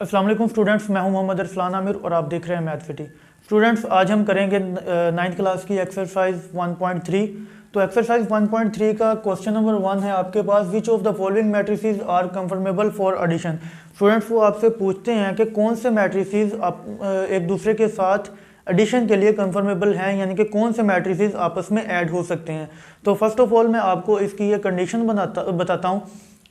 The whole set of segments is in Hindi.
अस्सलाम वालेकुम स्टूडेंट्स, मैं हूं मोहम्मद अरसलान आमिर और आप देख रहे हैं मैथ फिटी। स्टूडेंट्स, आज हम करेंगे 9th क्लास की एक्सरसाइज 1.3। तो एक्सरसाइज 1.3 का क्वेश्चन नंबर 1 है आपके पास, which of the following matrices are conformable for addition. Students, वो आपसे पूछते हैं कि कौन से मैट्रिसेस आप एक दूसरे के साथ एडिशन के लिए कंफर्मेबल हैं, यानी कि कौन से मैट्रिसेस आपस में ऐड हो सकते हैं। तो फर्स्ट ऑफ ऑल मैं आपको इसकी ये कंडीशन बताता हूँ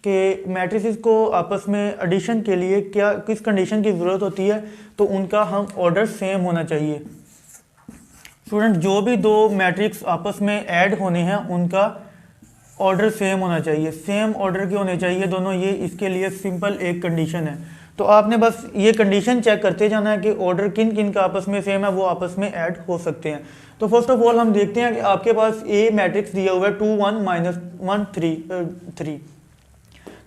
कि मैट्रिसेस को आपस में एडिशन के लिए किस कंडीशन की ज़रूरत होती है। तो उनका हम ऑर्डर सेम होना चाहिए। स्टूडेंट, जो भी दो मैट्रिक्स आपस में ऐड होने हैं उनका ऑर्डर सेम होना चाहिए, सेम ऑर्डर के होने चाहिए दोनों। ये इसके लिए सिंपल एक कंडीशन है। तो आपने बस ये कंडीशन चेक करते जाना है कि ऑर्डर किन किन का आपस में सेम है, वो आपस में ऐड हो सकते हैं। तो फर्स्ट ऑफ ऑल हम देखते हैं कि आपके पास ए मैट्रिक्स दिया हुआ है 2 1 -1 3।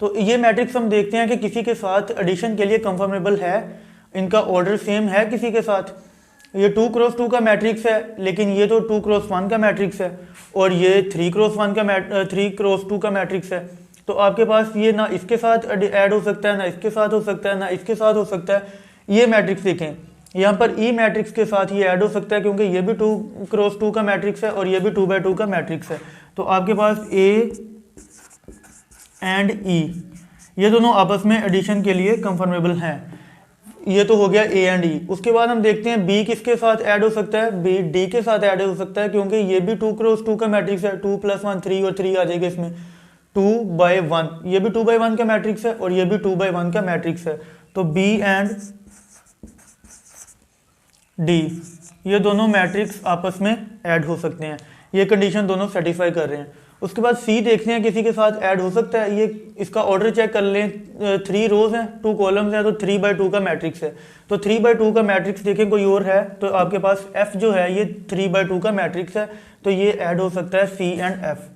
तो ये मैट्रिक्स हम देखते हैं कि किसी के साथ एडिशन के लिए कंफर्मेबल है, इनका ऑर्डर सेम है किसी के साथ। ये 2 क्रॉस 2 का मैट्रिक्स है, लेकिन ये तो 2 क्रॉस 1 का मैट्रिक्स है, और ये 3 क्रॉस 2 का मैट्रिक्स है। तो आपके पास ये ना इसके साथ ऐड हो सकता है, ना इसके साथ हो सकता है, ना इसके साथ हो सकता है। ये मैट्रिक्स देखें, यहाँ पर ई मैट्रिक्स के साथ ये ऐड हो सकता है, क्योंकि ये भी 2 क्रॉस 2 का मैट्रिक्स है और ये भी 2/2 का मैट्रिक्स है। तो आपके पास ए एंड ई, ये दोनों आपस में एडिशन के लिए कंफर्मेबल हैं। ये तो हो गया ए एंड ई। उसके बाद हम देखते हैं बी किसके साथ ऐड हो सकता है। बी डी के साथ ऐड हो सकता है, क्योंकि ये भी 2 क्रॉस 2 का मैट्रिक्स है। 2 + 1 3 और 3 आ जाएगा इसमें 2/1। ये भी 2/1 का मैट्रिक्स है और ये भी 2/1 का मैट्रिक्स है। तो बी एंड डी, ये दोनों मैट्रिक्स आपस में ऐड हो सकते हैं। ये कंडीशन दोनों सेटिस्फाई कर रहे हैं। उसके बाद सी देखते हैं किसी के साथ ऐड हो सकता है। ये इसका ऑर्डर चेक कर लें, 3 रोज हैं 2 कॉलम्स हैं, तो 3/2 का मैट्रिक्स है। तो 3/2 का मैट्रिक्स देखें कोई और है तो आपके पास एफ जो है ये 3/2 का मैट्रिक्स है, तो ये ऐड हो सकता है सी एंड एफ।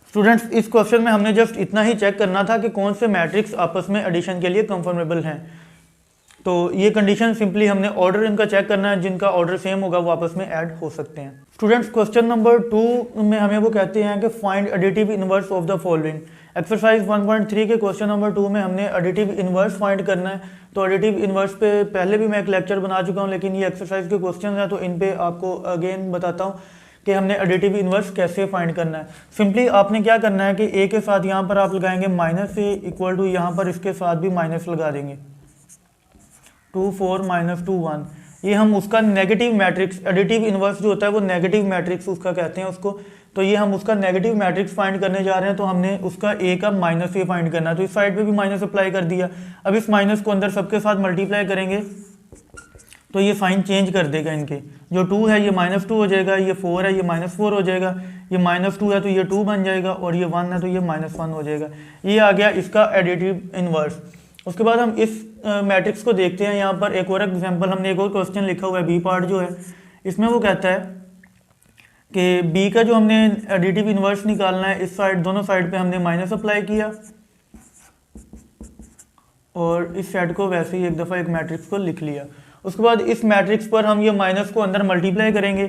स्टूडेंट्स, इस क्वेश्चन में हमने जस्ट इतना ही चेक करना था कि कौन से मैट्रिक्स आपस में एडिशन के लिए कंफर्मेबल हैं। तो ये कंडीशन सिंपली हमने ऑर्डर इनका चेक करना है, जिनका ऑर्डर सेम होगा वो आपस में ऐड हो सकते हैं। स्टूडेंट्स, क्वेश्चन नंबर 2 में हमें वो कहते हैं कि find additive inverse of the following. Exercise 1.3 के क्वेश्चन नंबर 2 में हमने एडिटिव इनवर्स फाइंड करना है। तो एडिटिव इनवर्स पे पहले भी मैं एक लेक्चर बना चुका हूँ, लेकिन ये एक्सरसाइज के क्वेश्चन हैं तो इन पे आपको अगेन बताता हूँ कि हमने एडिटिव इनवर्स कैसे फाइंड करना है। सिंपली आपने क्या करना है कि ए के साथ यहाँ पर आप लगाएंगे -a इक्वल टू यहाँ पर इसके साथ भी माइनस लगा देंगे 2 4 -2 1। ये हम उसका नेगेटिव मैट्रिक्स, एडिटिव इनवर्स जो होता है वो नेगेटिव मैट्रिक्स उसका कहते हैं उसको। तो ये हम उसका नेगेटिव मैट्रिक्स फाइंड करने जा रहे हैं, तो हमने उसका ए का -a फाइंड करना है। तो इस साइड पे भी माइनस अप्लाई कर दिया। अब इस माइनस को अंदर सबके साथ मल्टीप्लाई करेंगे तो ये साइन चेंज कर देगा इनके। जो 2 है ये -2 हो जाएगा, ये 4 है ये -4 हो जाएगा, ये -2 है तो ये 2 बन जाएगा, और ये 1 है तो ये -1 हो जाएगा। ये आ गया इसका एडिटिव इनवर्स। उसके बाद हम इस मैट्रिक्स को देखते हैं। यहाँ पर एक और एग्जांपल, हमने एक और क्वेश्चन लिखा हुआ है बी पार्ट जो है, इसमें वो कहता है कि बी का जो हमने एडिटिव इनवर्स निकालना है, इस साइड दोनों साइड पे हमने माइनस अप्लाई किया और इस सेट को वैसे ही एक दफ़ा एक मैट्रिक्स को लिख लिया। उसके बाद इस मैट्रिक्स पर हम ये माइनस को अंदर मल्टीप्लाई करेंगे,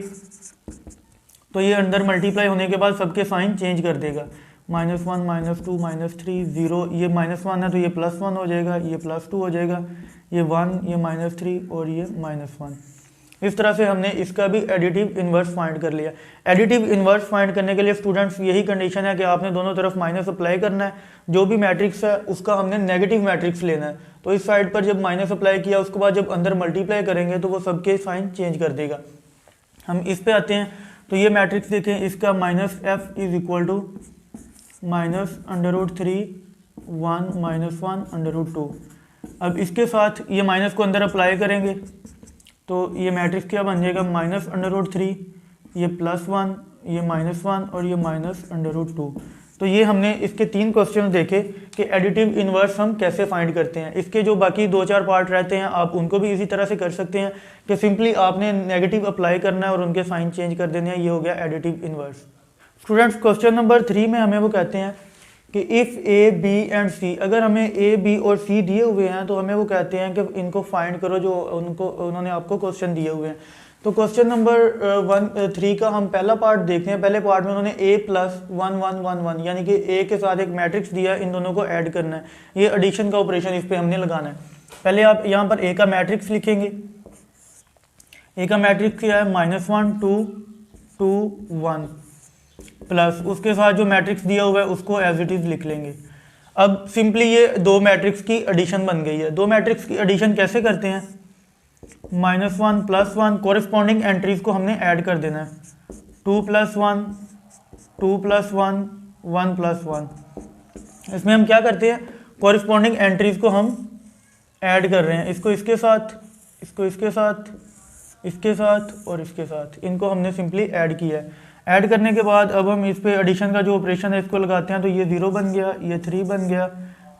तो ये अंदर मल्टीप्लाई होने के बाद सबके साइन चेंज कर देगा। -1 -2 -3 0, ये -1 है तो ये +1 हो जाएगा, ये +2 हो जाएगा, ये 1, ये -3 और ये -1। इस तरह से हमने इसका भी एडिटिव इनवर्स फाइंड कर लिया। एडिटिव इनवर्स फाइंड करने के लिए स्टूडेंट्स यही कंडीशन है कि आपने दोनों तरफ माइनस अप्लाई करना है। जो भी मैट्रिक्स है उसका हमने नेगेटिव मैट्रिक्स लेना है। तो इस साइड पर जब माइनस अप्लाई किया उसके बाद जब अंदर मल्टीप्लाई करेंगे तो वो सबके साइन चेंज कर देगा। हम इस पे आते हैं। तो ये मैट्रिक्स देखें, इसका -f इज इक्वल टू -√3 1 -1 √2। अब इसके साथ ये माइनस को अंदर अप्लाई करेंगे तो ये मैट्रिक्स क्या बन जाएगा, -√3, ये +1, ये -1 और ये -√2। तो ये हमने इसके 3 क्वेश्चन देखे कि एडिटिव इनवर्स हम कैसे फाइंड करते हैं। इसके जो बाकी 2-4 पार्ट रहते हैं आप उनको भी इसी तरह से कर सकते हैं कि सिंपली आपने नेगेटिव अप्लाई करना है और उनके साइन चेंज कर देने हैं। ये हो गया additive inverse. Students, question number 3 में हमें वो कहते हैं कि इफ़ ए बी एंड सी, अगर हमें ए बी और सी दिए हुए हैं तो हमें वो कहते हैं कि इनको फाइंड करो, जो उन्होंने आपको क्वेश्चन दिए हुए हैं। तो क्वेश्चन नंबर 3 का हम पहला पार्ट देखते हैं। पहले पार्ट में उन्होंने a प्लस 1 1 1 1 यानी कि a के साथ एक मैट्रिक्स दिया, इन दोनों को ऐड करना है। ये एडिशन का ऑपरेशन इस पे हमने लगाना है। पहले आप यहाँ पर a का मैट्रिक्स लिखेंगे। a का मैट्रिक्स क्या है? -1 2 2 1 प्लस उसके साथ जो मैट्रिक्स दिया हुआ है उसको एज इट इज़ लिख लेंगे। अब सिंपली ये दो मैट्रिक्स की एडिशन बन गई है। दो मैट्रिक्स की एडिशन कैसे करते हैं? -1 + 1 कोरिस्पॉन्डिंग एंट्रीज को हमने ऐड कर देना है। 2 + 1 2 + 1 1 + 1। इसमें हम क्या करते हैं? कोरिस्पॉन्डिंग एंट्रीज को हम ऐड कर रहे हैं। इसको इसके साथ, इसको इसके साथ, इसके साथ और इसके साथ, इनको हमने सिंपली ऐड किया है। ऐड करने के बाद अब हम इस पे एडिशन का जो ऑपरेशन है इसको लगाते हैं। तो ये 0 बन गया, ये 3 बन गया,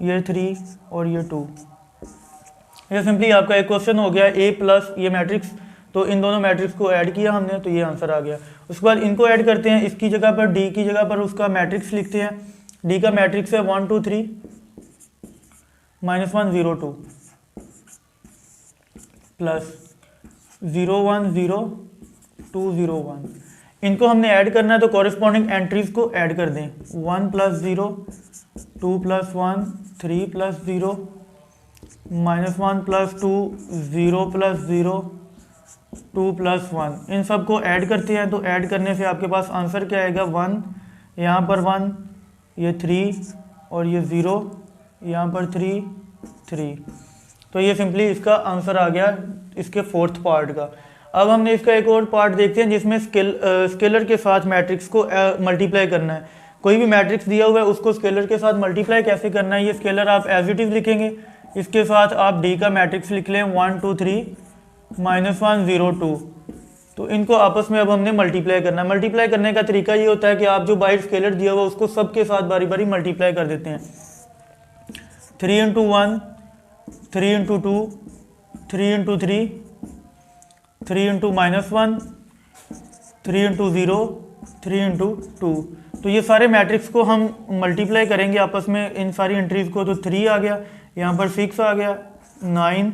ये 3 और ये 2। ये सिंपली आपका एक क्वेश्चन हो गया। a प्लस ये मैट्रिक्स, तो इन दोनों मैट्रिक्स को ऐड किया हमने, तो ये आंसर आ गया। उसके बाद इनको ऐड करते हैं। इसकी जगह पर d की जगह पर उसका मैट्रिक्स लिखते हैं। d का मैट्रिक्स है 1 2 3 -1 0 2 प्लस 0 1 0 2 0 1। इनको हमने ऐड करना है, तो कॉरेस्पॉन्डिंग एंट्रीज को ऐड कर दें। 1 + 0 2 + 1 3 + 0 -1 + 2 0 + 0 2 + 1। इन सब को ऐड करते हैं। तो ऐड करने से आपके पास आंसर क्या आएगा? 1, यहाँ पर 1, ये 3 और ये 0, यहाँ पर 3 3। तो ये सिंपली इसका आंसर आ गया इसके फोर्थ पार्ट का। अब हमने इसका एक और पार्ट देखते हैं जिसमें स्केलर के साथ मैट्रिक्स को मल्टीप्लाई करना है। कोई भी मैट्रिक्स दिया हुआ है उसको स्केलर के साथ मल्टीप्लाई कैसे करना है? ये स्केलर आप एज इट इज़ लिखेंगे। इसके साथ आप d का मैट्रिक्स लिख लें 1 2 3 -1 0 2। तो इनको आपस में अब हमने मल्टीप्लाई करना है। मल्टीप्लाई करने का तरीका ये होता है कि आप जो बाहर स्केलर दिया हुआ उसको सबके साथ बारी बारी मल्टीप्लाई कर देते हैं। 3 × 1 3 × 2 3 × 3 3 × -1 3 × 0 3 × 2। तो ये सारे मैट्रिक्स को हम मल्टीप्लाई करेंगे आपस में, इन सारी एंट्रीज को। तो 3 आ गया, यहाँ पर 6 आ गया, 9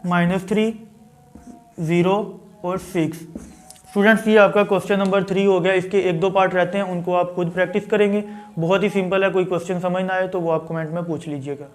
-3 0 और 6। स्टूडेंट्स ये आपका क्वेश्चन नंबर 3 हो गया। इसके 1-2 पार्ट रहते हैं, उनको आप खुद प्रैक्टिस करेंगे। बहुत ही सिंपल है। कोई क्वेश्चन समझ ना आए तो वो आप कमेंट में पूछ लीजिएगा।